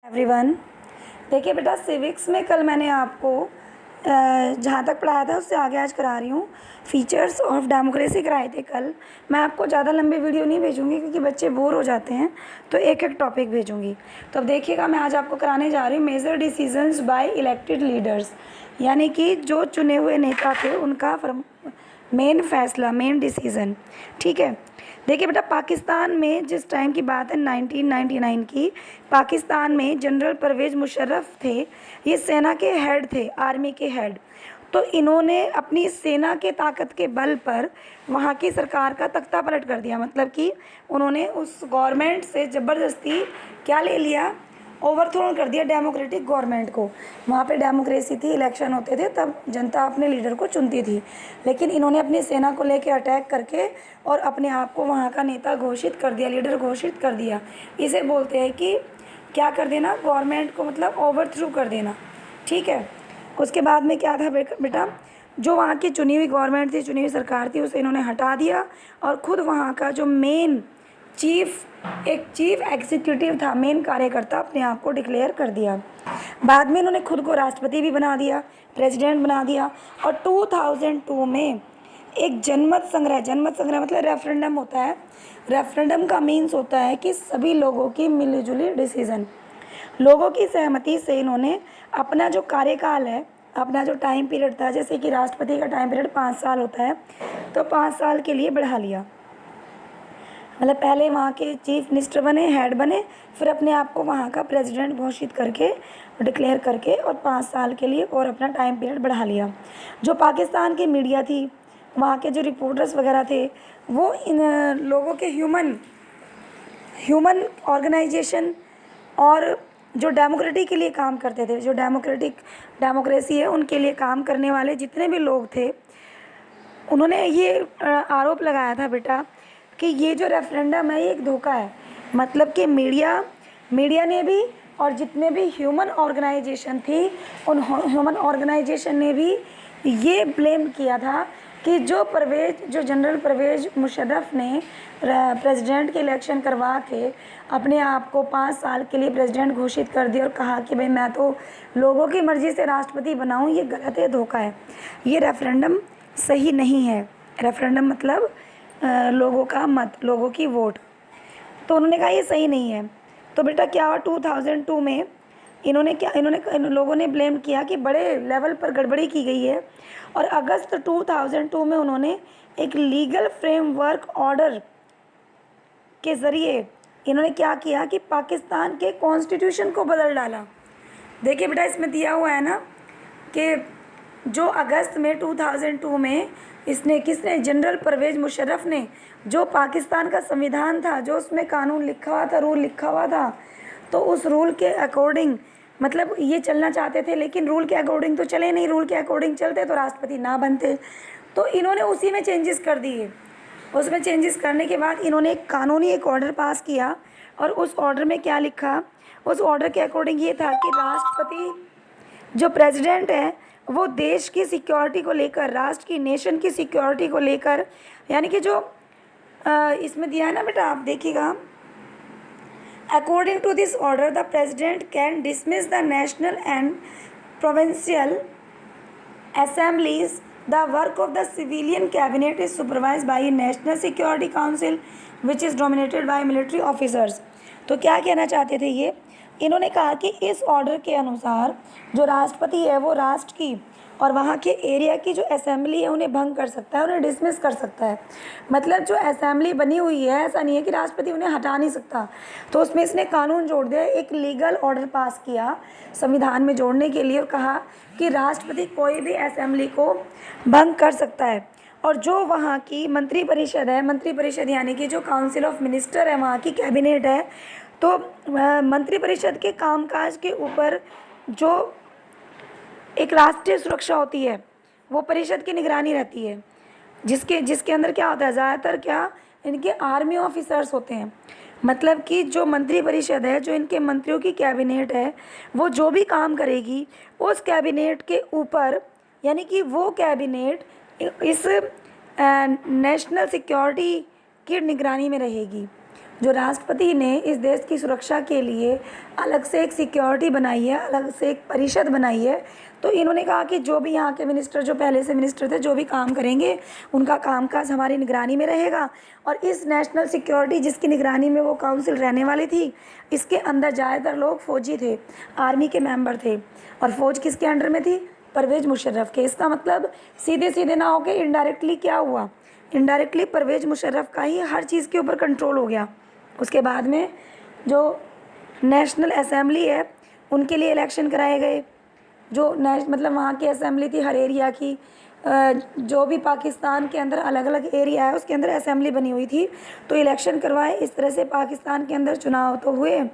Everyone. देखिए बेटा, civics में कल मैंने आपको जहाँ तक पढ़ाया था उससे आगे आज करा रही हूँ। फीचर्स ऑफ डेमोक्रेसी कराए थे कल। मैं आपको ज़्यादा लंबे वीडियो नहीं भेजूँगी क्योंकि बच्चे बोर हो जाते हैं, तो एक एक टॉपिक भेजूँगी। तो अब देखिएगा, मैं आज आपको कराने जा रही हूँ major decisions by elected leaders, यानी कि जो चुने हुए नेता थे उनका मेन फैसला, मेन डिसीज़न। ठीक है, देखिए बेटा, पाकिस्तान में जिस टाइम की बात है 1999 की, पाकिस्तान में जनरल परवेज़ मुशर्रफ थे। ये सेना के हेड थे, आर्मी के हेड। तो इन्होंने अपनी सेना के ताकत के बल पर वहाँ की सरकार का तख्ता पलट कर दिया। मतलब कि उन्होंने उस गवर्नमेंट से ज़बरदस्ती क्या ले लिया, ओवरथ्रोन कर दिया डेमोक्रेटिक गवर्नमेंट को। वहाँ पे डेमोक्रेसी थी, इलेक्शन होते थे, तब जनता अपने लीडर को चुनती थी। लेकिन इन्होंने अपनी सेना को लेकर अटैक करके और अपने आप को वहाँ का नेता घोषित कर दिया, लीडर घोषित कर दिया। इसे बोलते हैं कि क्या कर देना, गवर्नमेंट को मतलब ओवरथ्रो कर देना। ठीक है, उसके बाद में क्या था बेटा, जो वहाँ की चुनी हुई गवर्नमेंट थी, चुनी हुई सरकार थी, उसे इन्होंने हटा दिया और ख़ुद वहाँ का जो मेन चीफ एग्जीक्यूटिव था, मेन कार्यकर्ता, अपने आप को डिक्लेयर कर दिया। बाद में इन्होंने खुद को राष्ट्रपति भी बना दिया, प्रेसिडेंट बना दिया। और 2002 में एक जनमत संग्रह मतलब रेफरेंडम होता है। रेफरेंडम का मीन्स होता है कि सभी लोगों की मिलीजुली डिसीज़न, लोगों की सहमति से इन्होंने अपना जो कार्यकाल है, अपना जो टाइम पीरियड था, जैसे कि राष्ट्रपति का टाइम पीरियड 5 साल होता है, तो 5 साल के लिए बढ़ा लिया। मतलब पहले वहाँ के चीफ मिनिस्टर बने, हेड बने, फिर अपने आप को वहाँ का प्रेसिडेंट घोषित करके, डिक्लेयर करके, और 5 साल के लिए और अपना टाइम पीरियड बढ़ा लिया। जो पाकिस्तान की मीडिया थी, वहाँ के जो रिपोर्टर्स वगैरह थे, वो इन लोगों के ह्यूमन ऑर्गेनाइजेशन और जो डेमोक्रेसी के लिए काम करते थे, जो डेमोक्रेसी है उनके लिए काम करने वाले जितने भी लोग थे, उन्होंने ये आरोप लगाया था बेटा कि ये जो रेफरेंडम है ये एक धोखा है। मतलब कि मीडिया ने भी और जितने भी ह्यूमन ऑर्गेनाइजेशन थी, उन ह्यूमन ऑर्गेनाइजेशन ने भी ये ब्लेम किया था कि जो जनरल परवेज़ मुशर्रफ ने प्रेसिडेंट के इलेक्शन करवा के अपने आप को 5 साल के लिए प्रेसिडेंट घोषित कर दिया और कहा कि भाई मैं तो लोगों की मर्ज़ी से राष्ट्रपति बनाऊँ, ये गलत है, धोखा है, ये रेफरेंडम सही नहीं है। रेफरेंडम मतलब लोगों का मत, लोगों की वोट। तो उन्होंने कहा ये सही नहीं है। तो बेटा क्या हुआ, 2002 में इन लोगों ने ब्लेम किया कि बड़े लेवल पर गड़बड़ी की गई है। और अगस्त 2002 में उन्होंने एक लीगल फ्रेमवर्क ऑर्डर के ज़रिए इन्होंने क्या किया कि पाकिस्तान के कॉन्स्टिट्यूशन को बदल डाला। देखिए बेटा, इसमें दिया हुआ है ना कि जो अगस्त में 2002 में किसने जनरल परवेज़ मुशर्रफ ने, जो पाकिस्तान का संविधान था, जो उसमें कानून लिखा हुआ था, रूल लिखा हुआ था, तो उस रूल के अकॉर्डिंग मतलब ये चलना चाहते थे, लेकिन रूल के अकॉर्डिंग तो चले नहीं। रूल के अकॉर्डिंग चलते तो राष्ट्रपति ना बनते, तो इन्होंने उसी में चेंजेस कर दिए। उसमें चेंजेस करने के बाद इन्होंने एक ऑर्डर पास किया। और उस ऑर्डर में क्या लिखा, उस ऑर्डर के अकॉर्डिंग ये था कि राष्ट्रपति जो प्रेसिडेंट है वो देश की सिक्योरिटी को लेकर, राष्ट्र की, नेशन की सिक्योरिटी को लेकर, यानी कि जो इसमें दिया है ना बेटा, आप देखिएगा, according to this order the president can dismiss the national and provincial assemblies, the work of the civilian cabinet is supervised by a national security council which is dominated by military officers। तो क्या कहना चाहते थे ये, इन्होंने कहा कि इस ऑर्डर के अनुसार जो राष्ट्रपति है वो राष्ट्र की और वहाँ के एरिया की जो असेंबली है उन्हें भंग कर सकता है, उन्हें डिसमिस कर सकता है। मतलब जो असेंबली बनी हुई है, ऐसा नहीं है कि राष्ट्रपति उन्हें हटा नहीं सकता। तो उसमें इसने कानून जोड़ दिया, एक लीगल ऑर्डर पास किया संविधान में जोड़ने के लिए, और कहा कि राष्ट्रपति कोई भी असेंबली को भंग कर सकता है। और जो वहाँ की मंत्रिपरिषद है, मंत्रिपरिषद यानी कि जो काउंसिल ऑफ मिनिस्टर है, वहाँ की कैबिनेट है, तो मंत्रिपरिषद के कामकाज के ऊपर जो एक राष्ट्रीय सुरक्षा होती है, वो परिषद की निगरानी रहती है, जिसके अंदर क्या होता है, ज़्यादातर क्या इनके आर्मी ऑफिसर्स होते हैं। मतलब कि जो मंत्रिपरिषद है, जो इनके मंत्रियों की कैबिनेट है, वो जो भी काम करेगी उस कैबिनेट के ऊपर, यानी कि वो कैबिनेट इस नेशनल सिक्योरिटी की निगरानी में रहेगी। जो राष्ट्रपति ने इस देश की सुरक्षा के लिए अलग से एक सिक्योरिटी बनाई है, अलग से एक परिषद बनाई है। तो इन्होंने कहा कि जो भी यहाँ के मिनिस्टर, जो पहले से मिनिस्टर थे, जो भी काम करेंगे उनका कामकाज हमारी निगरानी में रहेगा। और इस नेशनल सिक्योरिटी जिसकी निगरानी में वो काउंसिल रहने वाली थी, इसके अंदर ज़्यादातर लोग फौजी थे, आर्मी के मेंबर थे। और फौज किसके अंडर में थी? परवेज़ मुशर्रफ के। इसका मतलब सीधे सीधे ना होकर इनडायरेक्टली क्या हुआ? इनडायरेक्टली परवेज़ मुशर्रफ का ही हर चीज़ के ऊपर कंट्रोल हो गया। उसके बाद में जो नेशनल असेंबली है उनके लिए इलेक्शन कराए गए। जो मतलब वहाँ की असेंबली थी हर एरिया की, जो भी पाकिस्तान के अंदर अलग अलग एरिया है उसके अंदर असेंबली बनी हुई थी, तो इलेक्शन करवाए। इस तरह से पाकिस्तान के अंदर चुनाव तो हुए।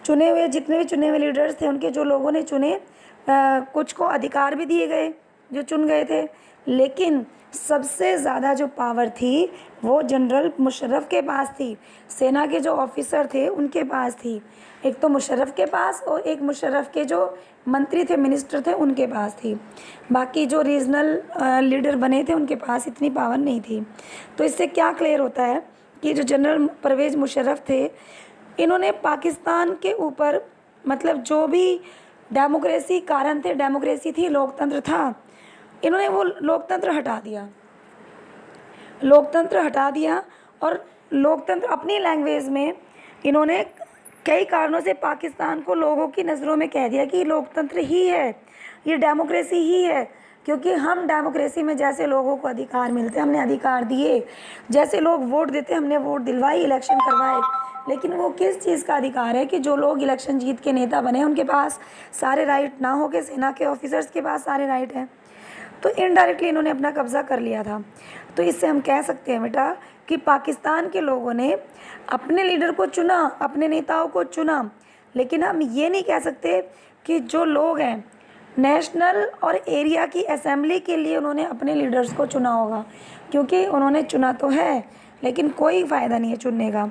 चुने हुए जितने भी चुने हुए लीडर्स थे उनके जो लोगों ने चुने, कुछ को अधिकार भी दिए गए जो चुन गए थे, लेकिन सबसे ज़्यादा जो पावर थी वो जनरल मुशर्रफ के पास थी। सेना के जो ऑफिसर थे उनके पास थी। एक तो मुशर्रफ के पास और एक मुशर्रफ के जो मंत्री थे, मिनिस्टर थे, उनके पास थी। बाकी जो रीजनल लीडर बने थे उनके पास इतनी पावर नहीं थी। तो इससे क्या क्लियर होता है कि जो जनरल परवेज़ मुशर्रफ थे, इन्होंने पाकिस्तान के ऊपर मतलब जो भी डेमोक्रेसी कारण थे, डेमोक्रेसी थी, लोकतंत्र था, इन्होंने वो लोकतंत्र हटा दिया। लोकतंत्र हटा दिया और लोकतंत्र अपनी लैंग्वेज में इन्होंने कई कारणों से पाकिस्तान को लोगों की नज़रों में कह दिया कि लोकतंत्र ही है, ये डेमोक्रेसी ही है। क्योंकि हम डेमोक्रेसी में जैसे लोगों को अधिकार मिलते हमने अधिकार दिए, जैसे लोग वोट देते हमने वोट दिलवाई, इलेक्शन करवाए। लेकिन वो किस चीज़ का अधिकार है कि जो लोग इलेक्शन जीत के नेता बने उनके पास सारे राइट ना हो के सेना के ऑफिसर्स के पास सारे राइट हैं। तो इनडायरेक्टली इन्होंने अपना कब्ज़ा कर लिया था। तो इससे हम कह सकते हैं बेटा कि पाकिस्तान के लोगों ने अपने लीडर को चुना, अपने नेताओं को चुना, लेकिन हम ये नहीं कह सकते कि जो लोग हैं नेशनल और एरिया की असेंबली के लिए उन्होंने अपने लीडर्स को चुना होगा। क्योंकि उन्होंने चुना तो है लेकिन कोई फ़ायदा नहीं है चुनने का,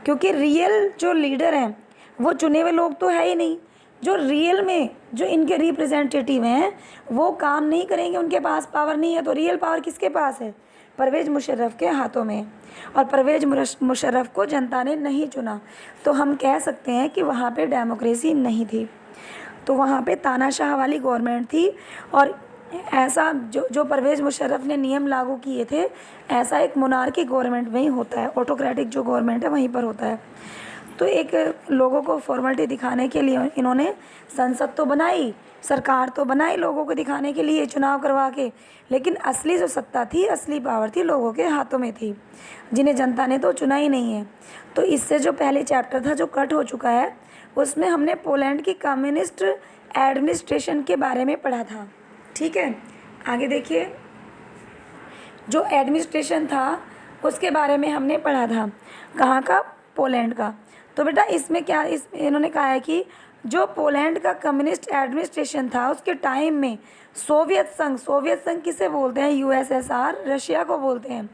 क्योंकि रियल जो लीडर हैं वो चुने हुए लोग तो है ही नहीं। जो रियल में जो इनके रिप्रेजेंटेटिव हैं वो काम नहीं करेंगे, उनके पास पावर नहीं है। तो रियल पावर किसके पास है? परवेज़ मुशर्रफ के हाथों में। और परवेज़ मुशर्रफ को जनता ने नहीं चुना, तो हम कह सकते हैं कि वहाँ पे डेमोक्रेसी नहीं थी। तो वहाँ पे तानाशाह वाली गवर्नमेंट थी। और ऐसा जो परवेज़ मुशर्रफ ने नियम लागू किए थे, ऐसा एक मोनार्की गवर्नमेंट में ही होता है, ऑटोक्रेटिक जो गवर्नमेंट है वहीं पर होता है। तो एक लोगों को फॉर्मेलिटी दिखाने के लिए इन्होंने संसद तो बनाई, सरकार तो बनाई लोगों को दिखाने के लिए चुनाव करवा के, लेकिन असली जो सत्ता थी, असली पावर थी लोगों के हाथों में थी, जिन्हें जनता ने तो चुना ही नहीं है। तो इससे जो पहले चैप्टर था जो कट हो चुका है, उसमें हमने पोलैंड की कम्युनिस्ट एडमिनिस्ट्रेशन के बारे में पढ़ा था। ठीक है, आगे देखिए। जो एडमिनिस्ट्रेशन था उसके बारे में हमने पढ़ा था, कहाँ का? पोलैंड का। तो बेटा इसमें क्या इन्होंने कहा है कि जो पोलैंड का कम्युनिस्ट एडमिनिस्ट्रेशन था उसके टाइम में सोवियत संघ किसे बोलते हैं? यूएसएसआर, रशिया को बोलते हैं।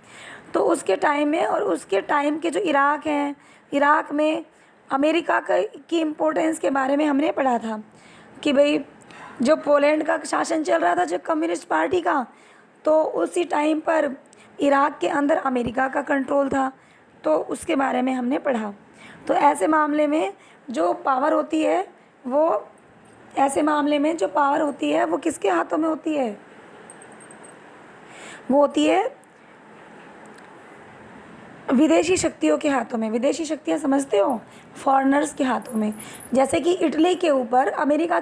तो उसके टाइम में और उसके टाइम के जो इराक हैं, इराक में अमेरिका की इम्पोर्टेंस के बारे में हमने पढ़ा था कि भाई जो पोलैंड का शासन चल रहा था जो कम्युनिस्ट पार्टी का, तो उसी टाइम पर इराक के अंदर अमेरिका का कंट्रोल था। तो उसके बारे में हमने पढ़ा। तो ऐसे मामले में जो पावर होती है वो किसके हाथों में होती है? वो होती है विदेशी शक्तियों के हाथों में। विदेशी शक्तियाँ समझते हो? फॉरेनर्स के हाथों में। जैसे कि इटली के ऊपर अमेरिका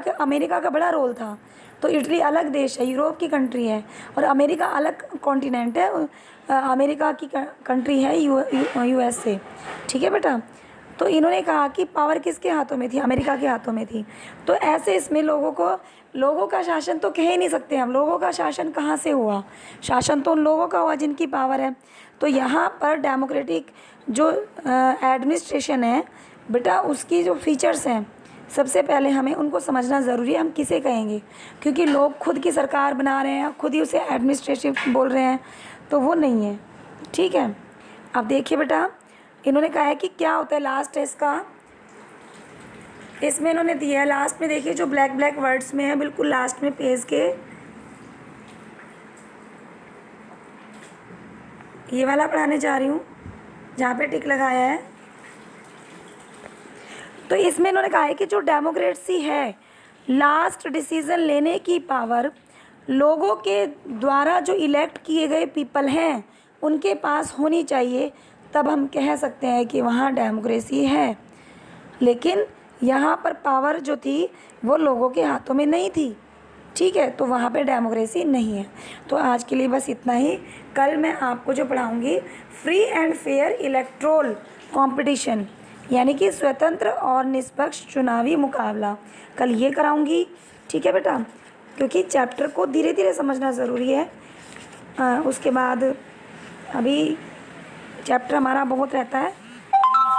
का बड़ा रोल था। तो इटली अलग देश है, यूरोप की कंट्री है, और अमेरिका अलग कॉन्टिनेंट है, अमेरिका की कंट्री है यूएसए। ठीक है बेटा। तो इन्होंने कहा कि पावर किसके हाथों में थी? अमेरिका के हाथों में थी। तो ऐसे इसमें लोगों का शासन तो कह ही नहीं सकते हम। लोगों का शासन कहाँ से हुआ? शासन तो उन लोगों का हुआ जिनकी पावर है। तो यहाँ पर डेमोक्रेटिक जो एडमिनिस्ट्रेशन है बेटा, उसकी जो फीचर्स हैं सबसे पहले हमें उनको समझना ज़रूरी है। हम किसे कहेंगे? क्योंकि लोग खुद की सरकार बना रहे हैं, खुद ही उसे एडमिनिस्ट्रेटिव बोल रहे हैं, तो वो नहीं है। ठीक है, अब देखिए बेटा, इन्होंने कहा है कि क्या होता है लास्ट है इसमें इन्होंने दिया है लास्ट में। देखिए जो ब्लैक वर्ड्स में है, बिल्कुल लास्ट में पेज के ये वाला पढ़ाने जा रही हूँ जहाँ पे टिक लगाया है। तो इसमें इन्होंने कहा है कि जो डेमोक्रेसी है, लास्ट डिसीज़न लेने की पावर लोगों के द्वारा जो इलेक्ट किए गए पीपल हैं उनके पास होनी चाहिए, तब हम कह सकते हैं कि वहाँ डेमोक्रेसी है। लेकिन यहाँ पर पावर जो थी वो लोगों के हाथों में नहीं थी, ठीक है, तो वहाँ पे डेमोक्रेसी नहीं है। तो आज के लिए बस इतना ही। कल मैं आपको जो पढ़ाऊँगी free and fair electoral competition, यानी कि स्वतंत्र और निष्पक्ष चुनावी मुकाबला, कल ये कराऊँगी, ठीक है बेटा, क्योंकि चैप्टर को धीरे धीरे समझना ज़रूरी है। उसके बाद अभी चैप्टर हमारा बहुत रहता है।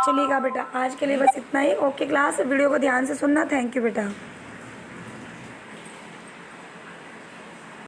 चलिएगा बेटा, आज के लिए बस इतना ही। ओके क्लास, वीडियो को ध्यान से सुनना। थैंक यू बेटा।